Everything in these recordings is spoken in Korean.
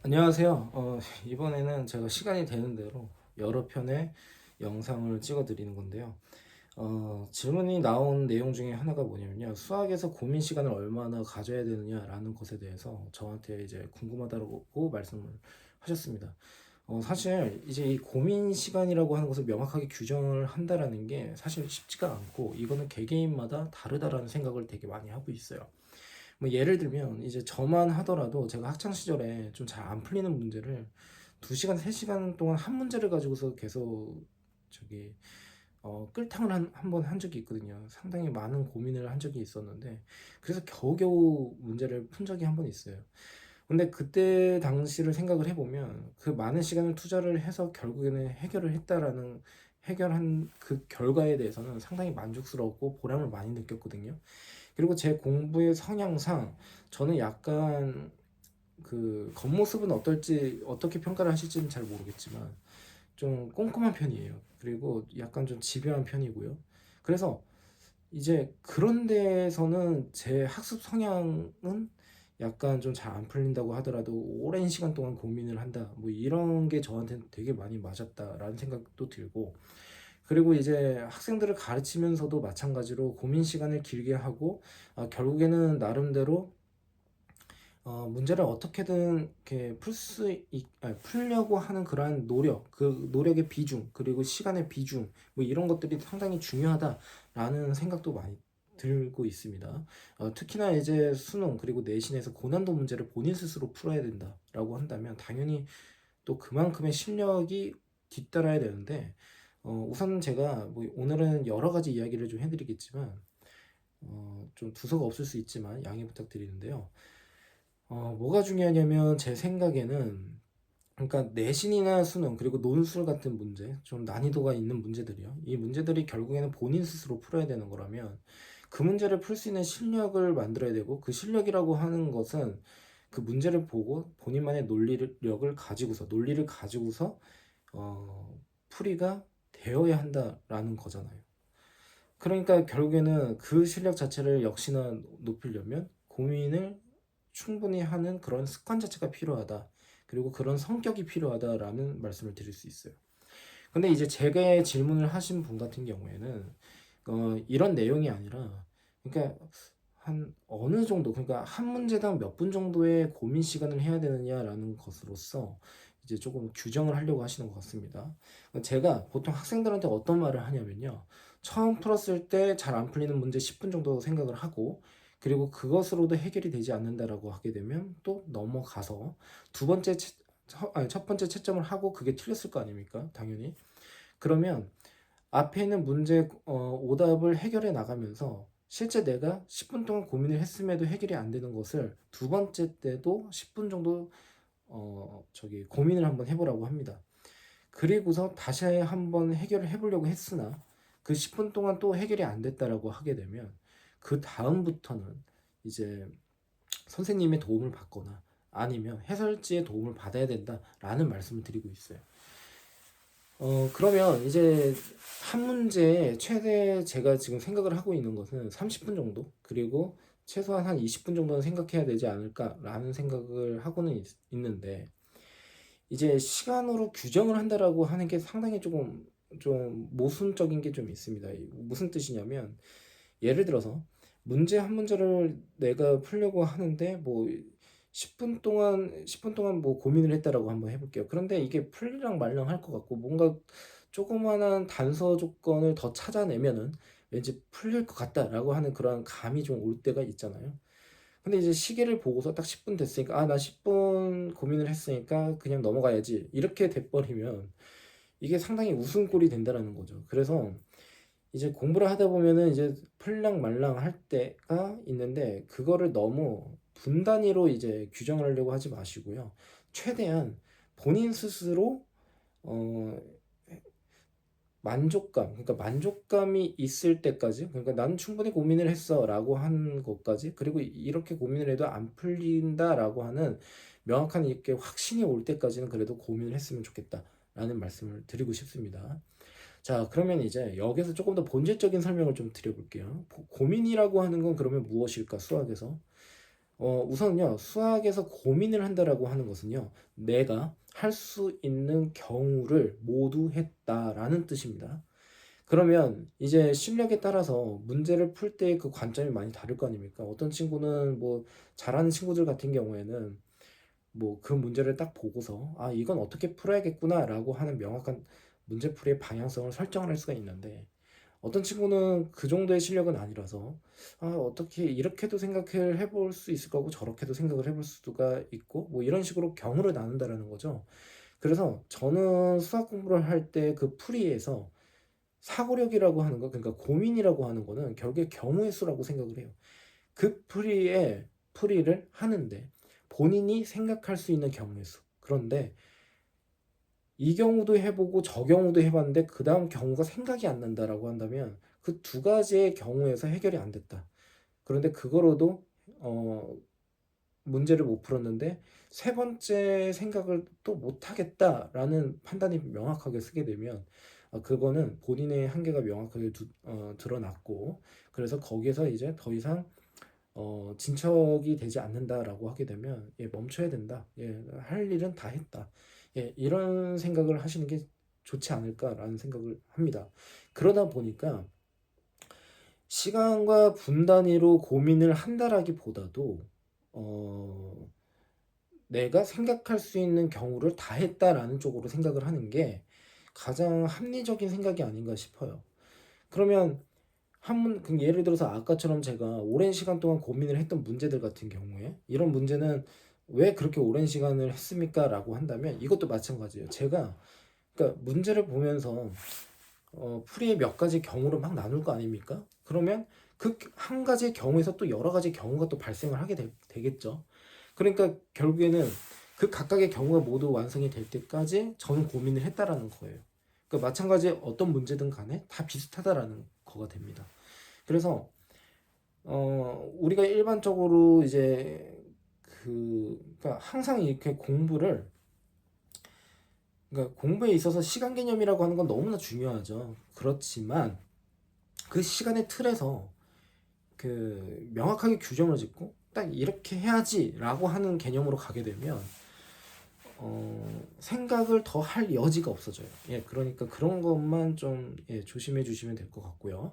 안녕하세요. 이번에는 제가 시간이 되는 대로 여러 편의 영상을 찍어 드리는 건데요. 질문이 나온 내용 중에 하나가 뭐냐면요. 수학에서 고민 시간을 얼마나 가져야 되느냐라는 것에 대해서 저한테 이제 궁금하다고 말씀을 하셨습니다. 사실 이제 이 고민 시간이라고 하는 것을 명확하게 규정을 한다라는 게 사실 쉽지가 않고, 이거는 개개인마다 다르다라는 생각을 되게 많이 하고 있어요. 뭐 예를 들면 이제 저만 하더라도 제가 학창 시절에 좀 잘 안 풀리는 문제를 2시간, 3시간 동안 한 문제를 가지고서 계속 저기 끌탕을 한 번 한 적이 있거든요. 상당히 많은 고민을 한 적이 있었는데, 그래서 겨우겨우 문제를 푼 적이 한 번 있어요. 근데 그때 당시를 생각을 해보면 그 많은 시간을 투자를 해서 결국에는 해결한 그 결과에 대해서는 상당히 만족스럽고 보람을 많이 느꼈거든요. 그리고 제 공부의 성향상 저는 약간 그 겉모습은 어떻게 평가를 하실지는 잘 모르겠지만 좀 꼼꼼한 편이에요. 그리고 약간 좀 집요한 편이고요. 그래서 이제 그런 데에서는 제 학습 성향은 약간 좀 잘 안 풀린다고 하더라도 오랜 시간 동안 고민을 한다, 뭐 이런 게 저한테는 되게 많이 맞았다라는 생각도 들고, 그리고 이제 학생들을 가르치면서도 마찬가지로 고민 시간을 길게 하고, 결국에는 나름대로 문제를 어떻게든 이렇게 풀려고 하는 그러한 노력, 그 노력의 비중, 그리고 시간의 비중, 뭐 이런 것들이 상당히 중요하다라는 생각도 많이 들고 있습니다. 특히나 이제 수능 그리고 내신에서 고난도 문제를 본인 스스로 풀어야 된다라고 한다면 당연히 또 그만큼의 실력이 뒤따라야 되는데, 우선 제가 뭐 오늘은 여러 가지 이야기를 좀 해드리겠지만, 좀 두서가 없을 수 있지만 양해 부탁드리는데요. 뭐가 중요하냐면 제 생각에는, 그러니까 내신이나 수능 그리고 논술 같은 문제, 좀 난이도가 있는 문제들이요. 이 문제들이 결국에는 본인 스스로 풀어야 되는 거라면 그 문제를 풀 수 있는 실력을 만들어야 되고, 그 실력이라고 하는 것은 그 문제를 보고 본인만의 논리를 가지고서 풀이가 되어야 한다라는 거잖아요. 그러니까 결국에는 그 실력 자체를 역시나 높이려면 고민을 충분히 하는 그런 습관 자체가 필요하다. 그리고 그런 성격이 필요하다라는 말씀을 드릴 수 있어요. 근데 이제 제게 질문을 하신 분 같은 경우에는 이런 내용이 아니라, 그러니까 한 어느 정도, 그러니까 한 문제당 몇 분 정도의 고민 시간을 해야 되느냐라는 것으로서 이제 조금 규정을 하려고 하시는 것 같습니다. 제가 보통 학생들한테 어떤 말을 하냐면요. 처음 풀었을 때 잘 안 풀리는 문제 10분 정도 생각을 하고, 그리고 그것으로도 해결이 되지 않는다라고 하게 되면 또 넘어가서 첫 번째 채점을 하고 그게 틀렸을 거 아닙니까? 당연히. 그러면 앞에 있는 문제 오답을 해결해 나가면서 실제 내가 10분 동안 고민을 했음에도 해결이 안 되는 것을 두 번째 때도 10분 정도 고민을 한번 해보라고 합니다. 그리고서 다시 한번 해결을 해보려고 했으나 그 10분 동안 또 해결이 안 됐다라고 하게 되면 그 다음부터는 이제 선생님의 도움을 받거나 아니면 해설지의 도움을 받아야 된다라는 말씀을 드리고 있어요. 그러면 이제 한 문제에 최대 제가 지금 생각을 하고 있는 것은 30분 정도? 그리고 최소한 한 20분 정도는 생각해야 되지 않을까라는 생각을 하고는 있는데, 이제 시간으로 규정을 한다라고 하는 게 상당히 조금 좀 모순적인 게 좀 있습니다. 무슨 뜻이냐면, 예를 들어서 문제 한 문제를 내가 풀려고 하는데 뭐 10분 동안 뭐 고민을 했다라고 한번 해볼게요. 그런데 이게 풀리랑 말랑 할 것 같고, 뭔가 조그만한 단서 조건을 더 찾아내면은 왠지 풀릴 것 같다라고 하는 그런 감이 좀 올 때가 있잖아요. 근데 이제 시계를 보고서 딱 10분 됐으니까, 나 10분 고민을 했으니까 그냥 넘어가야지, 이렇게 돼버리면 이게 상당히 웃음꼴이 된다라는 거죠. 그래서 이제 공부를 하다 보면은 이제 풀랑 말랑 할 때가 있는데, 그거를 너무 분 단위로 이제 규정을 하려고 하지 마시고요. 최대한 본인 스스로 어 그러니까 만족감이 있을 때까지, 그러니까 난 충분히 고민을 했어라고 한 것까지, 그리고 이렇게 고민을 해도 안 풀린다라고 하는 명확한 이렇게 확신이 올 때까지는 그래도 고민을 했으면 좋겠다라는 말씀을 드리고 싶습니다. 자, 그러면 이제 여기서 조금 더 본질적인 설명을 좀 드려볼게요. 고민이라고 하는 건 그러면 무엇일까, 수학에서? 우선요, 수학에서 고민을 한다라고 하는 것은요, 내가 할 수 있는 경우를 모두 했다라는 뜻입니다. 그러면 이제 실력에 따라서 문제를 풀 때 그 관점이 많이 다를 거 아닙니까? 어떤 친구는 뭐 잘하는 친구들 같은 경우에는 뭐 그 문제를 딱 보고서 아, 이건 어떻게 풀어야겠구나라고 하는 명확한 문제풀이의 방향성을 설정을 할 수가 있는데 어떤 친구는 그 정도의 실력은 아니라서 아, 어떻게 이렇게도 생각을 해볼 수 있을 거고 저렇게도 생각을 해볼 수가 있고 뭐 이런 식으로 경우를 나눈다라는 거죠. 그래서 저는 수학 공부를 할 때 그 풀이에서 사고력이라고 하는 거, 그러니까 고민이라고 하는 거는 결국에 경우의 수라고 생각을 해요. 그 풀이를 하는데 본인이 생각할 수 있는 경우의 수. 그런데 이 경우도 해보고 저 경우도 해봤는데 그 다음 경우가 생각이 안 난다라고 한다면 그 두 가지의 경우에서 해결이 안 됐다. 그런데 그거로도 어, 문제를 못 풀었는데 세 번째 생각을 또 못 하겠다라는 판단이 명확하게 쓰게 되면 그거는 본인의 한계가 명확하게 드러났고 그래서 거기에서 이제 더 이상 진척이 되지 않는다라고 하게 되면 예, 멈춰야 된다. 예, 할 일은 다 했다. 예, 이런 생각을 하시는 게 좋지 않을까라는 생각을 합니다. 그러다 보니까 시간과 분 단위로 고민을 한다라기보다도 어, 내가 생각할 수 있는 경우를 다 했다라는 쪽으로 생각을 하는 게 가장 합리적인 생각이 아닌가 싶어요. 그러면 예를 들어서 아까처럼 제가 오랜 시간 동안 고민을 했던 문제들 같은 경우에 이런 문제는 왜 그렇게 오랜 시간을 했습니까? 라고 한다면 이것도 마찬가지예요. 제가 그러니까 문제를 보면서 풀이의 몇 가지 경우를 막 나눌 거 아닙니까? 그러면 그 한 가지의 경우에서 또 여러 가지 경우가 또 발생을 하게 되겠죠. 그러니까 결국에는 그 각각의 경우가 모두 완성이 될 때까지 저는 고민을 했다라는 거예요. 그러니까 마찬가지 어떤 문제든 간에 다 비슷하다라는 거가 됩니다. 그래서 우리가 일반적으로 이제 그러니까 항상 이렇게 그러니까 공부에 있어서 시간 개념이라고 하는 건 너무나 중요하죠. 그렇지만 그 시간의 틀에서 그 명확하게 규정을 짓고 딱 이렇게 해야지라고 하는 개념으로 가게 되면 생각을 더 할 여지가 없어져요. 예, 그러니까 그런 것만 좀 예, 조심해 주시면 될 것 같고요.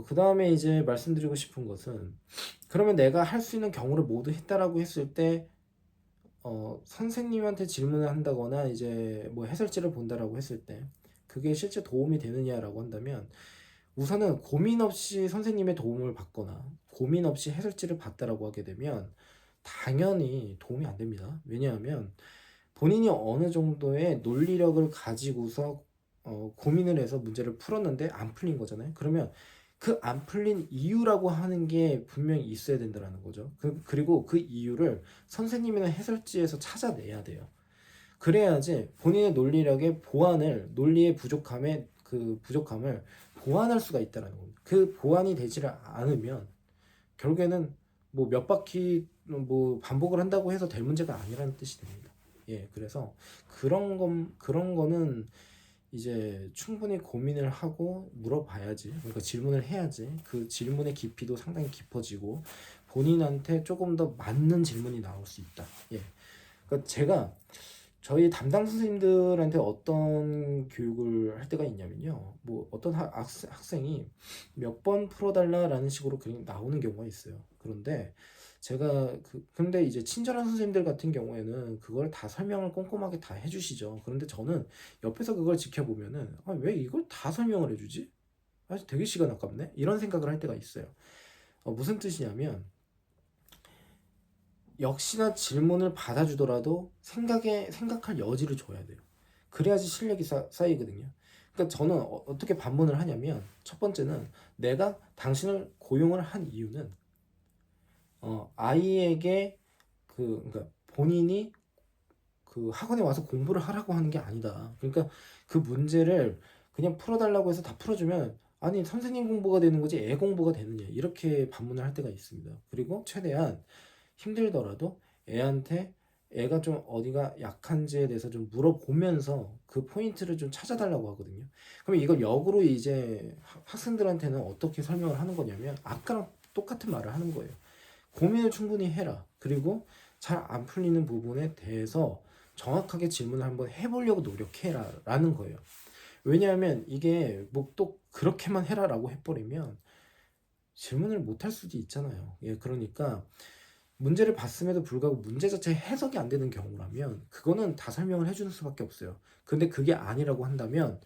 그 다음에 이제 말씀드리고 싶은 것은 그러면 내가 할 수 있는 경우를 모두 했다라고 했을 때 선생님한테 질문을 한다거나 이제 뭐 해설지를 본다라고 했을 때 그게 실제 도움이 되느냐라고 한다면 우선은 고민 없이 선생님의 도움을 받거나 고민 없이 해설지를 봤다라고 하게 되면 당연히 도움이 안 됩니다. 왜냐하면 본인이 어느 정도의 논리력을 가지고서 고민을 해서 문제를 풀었는데 안 풀린 거잖아요. 그러면 그 안 풀린 이유라고 하는 게 분명히 있어야 된다는 거죠. 그리고 그 이유를 선생님이나 해설지에서 찾아내야 돼요. 그래야지 본인의 논리력의 논리의 그 부족함을 보완할 수가 있다는 겁니다. 그 보완이 되지 않으면 결국에는 뭐 몇 바퀴 뭐 반복을 한다고 해서 될 문제가 아니라는 뜻이 됩니다. 예, 그래서 그런 거는 이제 충분히 고민을 하고 물어봐야지, 그러니까 질문을 해야지 그 질문의 깊이도 상당히 깊어지고 본인한테 조금 더 맞는 질문이 나올 수 있다. 예, 그러니까 제가 저희 담당 선생님들한테 어떤 교육을 할 때가 있냐면요. 뭐 어떤 학생이 몇 번 풀어달라라는 식으로 그냥 나오는 경우가 있어요. 그런데 제가 근데 이제 친절한 선생님들 같은 경우에는 그걸 다 설명을 꼼꼼하게 다 해주시죠. 그런데 저는 옆에서 그걸 지켜보면은 아, 왜 이걸 다 설명을 해주지? 아, 되게 시간 아깝네. 이런 생각을 할 때가 있어요. 무슨 뜻이냐면 역시나 질문을 받아주더라도 생각할 여지를 줘야 돼요. 그래야지 실력이 쌓이거든요. 그러니까 저는 어떻게 반문을 하냐면 첫 번째는 내가 당신을 고용을 한 이유는 아이에게 그러니까 본인이 그 학원에 와서 공부를 하라고 하는 게 아니다. 그러니까 그 문제를 그냥 풀어달라고 해서 다 풀어주면 아니 선생님 공부가 되는 거지 애 공부가 되느냐 이렇게 반문을 할 때가 있습니다. 그리고 최대한 힘들더라도 애한테 애가 좀 어디가 약한지에 대해서 좀 물어보면서 그 포인트를 좀 찾아달라고 하거든요. 그럼 이걸 역으로 이제 학생들한테는 어떻게 설명을 하는 거냐면 아까랑 똑같은 말을 하는 거예요. 고민을 충분히 해라. 그리고 잘 안 풀리는 부분에 대해서 정확하게 질문을 한번 해보려고 노력해라 라는 거예요. 왜냐하면 이게 뭐 또 그렇게만 해라라고 해버리면 질문을 못 할 수도 있잖아요. 예, 그러니까 문제를 봤음에도 불구하고 문제 자체 해석이 안 되는 경우라면 그거는 다 설명을 해주는 수밖에 없어요. 근데 그게 아니라고 한다면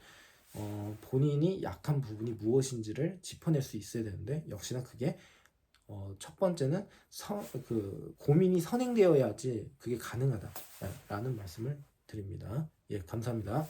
본인이 약한 부분이 무엇인지를 짚어낼 수 있어야 되는데 역시나 그게 첫 번째는 고민이 선행되어야지 그게 가능하다라는 말씀을 드립니다. 예, 감사합니다.